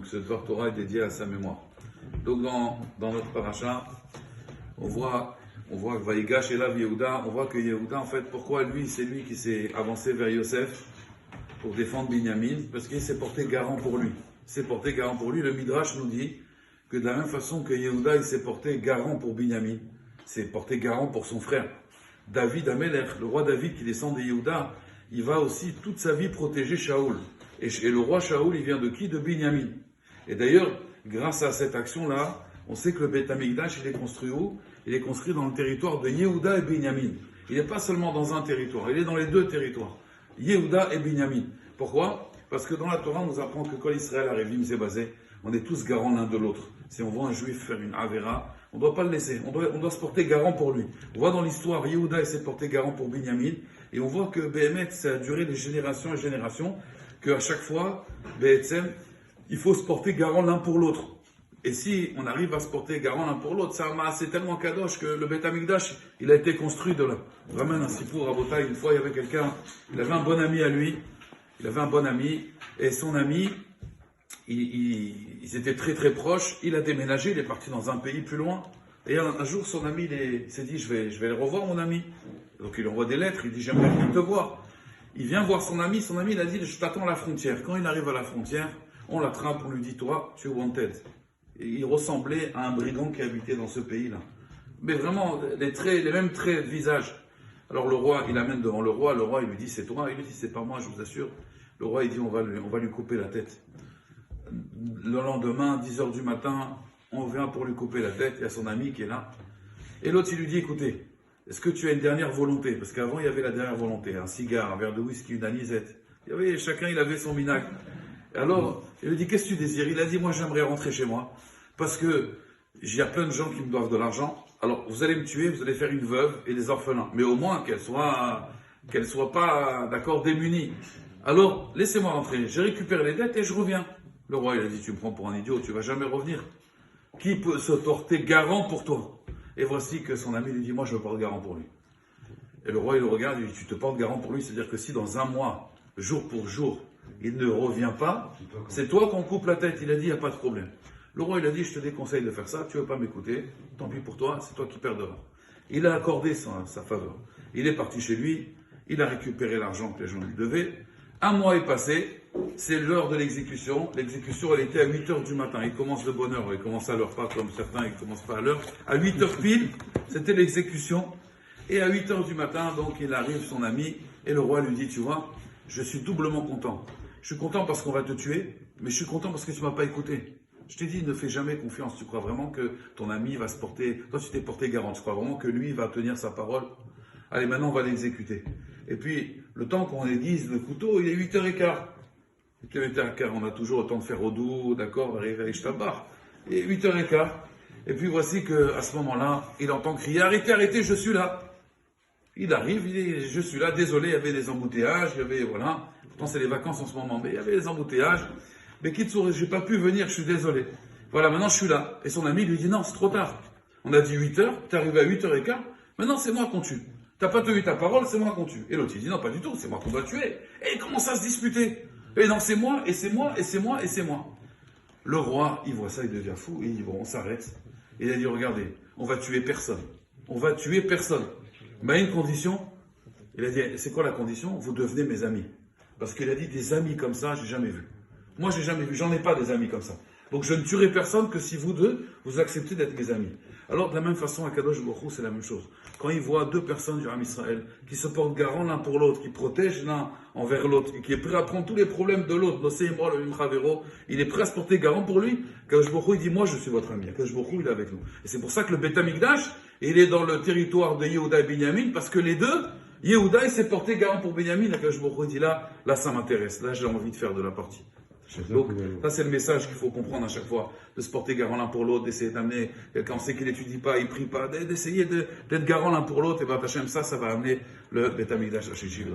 ce Dvar Torah est dédié à sa mémoire. Donc dans notre paracha, on voit que Vaïgash et là Yehuda, on voit que Yehuda, en fait, pourquoi lui, c'est lui qui s'est avancé vers Yosef pour défendre Binyamin, parce qu'il s'est porté garant pour lui. Il s'est porté garant pour lui. Le Midrash nous dit que de la même façon que Yehuda, il s'est porté garant pour Binyamin, s'est porté garant pour son frère. David Amelech, le roi David qui descend de Yehuda, il va aussi toute sa vie protéger Shaoul. Et le roi Shaoul, il vient de qui? De Binyamin. Et d'ailleurs, grâce à cette action-là, on sait que le Beth Amikdash, il est construit où? Il est construit dans le territoire de Yehuda et Binyamin. Il n'est pas seulement dans un territoire, il est dans les deux territoires. Yehuda et Binyamin. Pourquoi? Parce que dans la Torah, on nous apprend que quand Israël arrive, c'est basé, on est tous garants l'un de l'autre. Si on voit un juif faire une Avera, on ne doit pas le laisser, on doit se porter garant pour lui. On voit dans l'histoire, Yehuda s'est porté garant pour Binyamin, et on voit que Béhémet, ça a duré des générations et générations, qu'à chaque fois, il faut se porter garant l'un pour l'autre. Et si on arrive à se porter garant l'un pour l'autre, c'est tellement kadosh que le Beth Amikdash, il a été construit de là. Je ramène un sipour à Botaï. Une fois, il y avait quelqu'un, il avait un bon ami à lui, et son ami, ils étaient très très proches, il a déménagé, il est parti dans un pays plus loin, et un jour, son ami, il s'est dit, je vais le revoir, mon ami. Donc il envoie des lettres, il dit, j'aimerais bien te voir. Il vient voir son ami, il a dit, je t'attends à la frontière. Quand il arrive à la frontière, on l'attrape, on lui dit, toi, tu es wanted. Et il ressemblait à un brigand qui habitait dans ce pays-là. Mais vraiment, les mêmes traits de visage. Alors le roi, il amène devant le roi il lui dit, c'est toi? Il lui dit, c'est pas moi, je vous assure. Le roi, il dit, on va lui couper la tête. Le lendemain, 10h du matin, on vient pour lui couper la tête, il y a son ami qui est là. Et l'autre, il lui dit, écoutez, est-ce que tu as une dernière volonté? Parce qu'avant, il y avait la dernière volonté, un cigare, un verre de whisky, une anisette. Chacun, il avait son minac. Alors, il lui dit, qu'est-ce que tu désires? Il a dit, moi, j'aimerais rentrer chez moi, parce que il y a plein de gens qui me doivent de l'argent. Alors, vous allez me tuer, vous allez faire une veuve et des orphelins. Mais au moins, qu'elle soit pas, d'accord, démunie. Alors, laissez-moi rentrer. Je récupère les dettes et je reviens. Le roi, il a dit, tu me prends pour un idiot, tu vas jamais revenir. Qui peut se porter garant pour toi? Et voici que son ami lui dit, moi, je me porte garant pour lui. Et le roi, il le regarde, il dit, tu te portes garant pour lui, c'est-à-dire que si dans un mois, jour pour jour, il ne revient pas, c'est toi qu'on coupe la tête. Il a dit, il n'y a pas de problème. Le roi, il a dit, je te déconseille de faire ça, tu ne veux pas m'écouter, tant pis pour toi, c'est toi qui perds. Il a accordé sa faveur. Il est parti chez lui, il a récupéré l'argent que les gens lui devaient. Un mois est passé, c'est l'heure de l'exécution. L'exécution, elle était à 8h du matin. Il commence de bonne heure, il commence à l'heure, pas comme certains, il ne commence pas à l'heure. À 8h pile, c'était l'exécution. Et à 8h du matin, donc, il arrive, son ami, et le roi lui dit, tu vois, je suis doublement content. Je suis content parce qu'on va te tuer, mais je suis content parce que tu ne m'as pas écouté. Je t'ai dit, ne fais jamais confiance. Tu crois vraiment que ton ami va se porter... Toi, tu t'es porté garant. Tu crois vraiment que lui va tenir sa parole? Allez, maintenant, on va l'exécuter. Et puis, le temps qu'on aiguise le couteau, il est 8h15. 8h15, on a toujours le temps de faire au doux, d'accord, arriver à Ishtabar. Et 8h15. Et puis, voici qu'à ce moment-là, il entend crier, arrêtez, arrêtez, je suis là. Il arrive, il dit, je suis là, désolé, il y avait des embouteillages, il y avait, voilà. Pourtant, c'est les vacances en ce moment, mais il y avait des embouteillages. Mais Kitsour, je n'ai pas pu venir, je suis désolé. Voilà, maintenant je suis là. Et son ami lui dit, non, c'est trop tard. On a dit 8h, tu es arrivé à 8h15, maintenant c'est moi qu'on tue. Tu n'as pas tenu ta parole, c'est moi qu'on tue. Et l'autre, il dit, non, pas du tout, c'est moi qu'on doit tuer. Et il commence à se disputer. Et non, c'est moi, et c'est moi, et c'est moi, et c'est moi. Le roi, il voit ça, il devient fou, et il dit, bon, on s'arrête. Et il a dit, regardez, on va tuer personne. On va tuer personne. Mais à une condition, il a dit, c'est quoi la condition? Vous devenez mes amis. Parce qu'il a dit, des amis comme ça, j'ai jamais vu. Moi, j'ai jamais vu, j'en ai pas des amis comme ça. Donc, je ne tuerai personne que si vous deux, vous acceptez d'être mes amis. Alors, de la même façon, à Kadosh Baruch Hu, c'est la même chose. Quand il voit deux personnes du Ham Israël qui se portent garant l'un pour l'autre, qui protègent l'un envers l'autre, et qui est prêt à prendre tous les problèmes de l'autre, il est prêt à se porter garant pour lui, Kadosh Baruch Hu, il dit, moi, je suis votre ami. Kadosh Baruch Hu, il est avec nous. Et c'est pour ça que le Beth Amikdash, il est dans le territoire de Yehuda et Binyamin, parce que les deux, Yehuda, il s'est porté garant pour Binyamin, et Kadosh Baruch Hu, il dit, là, ça m'intéresse. Là, j'ai envie de faire de la partie. Donc, ça c'est le message qu'il faut comprendre à chaque fois, de se porter garant l'un pour l'autre, d'essayer d'amener, quand on sait qu'il n'étudie pas, il prie pas, d'essayer d'être garant l'un pour l'autre, et bien, ça va amener le Beth Amikdash à Shishib.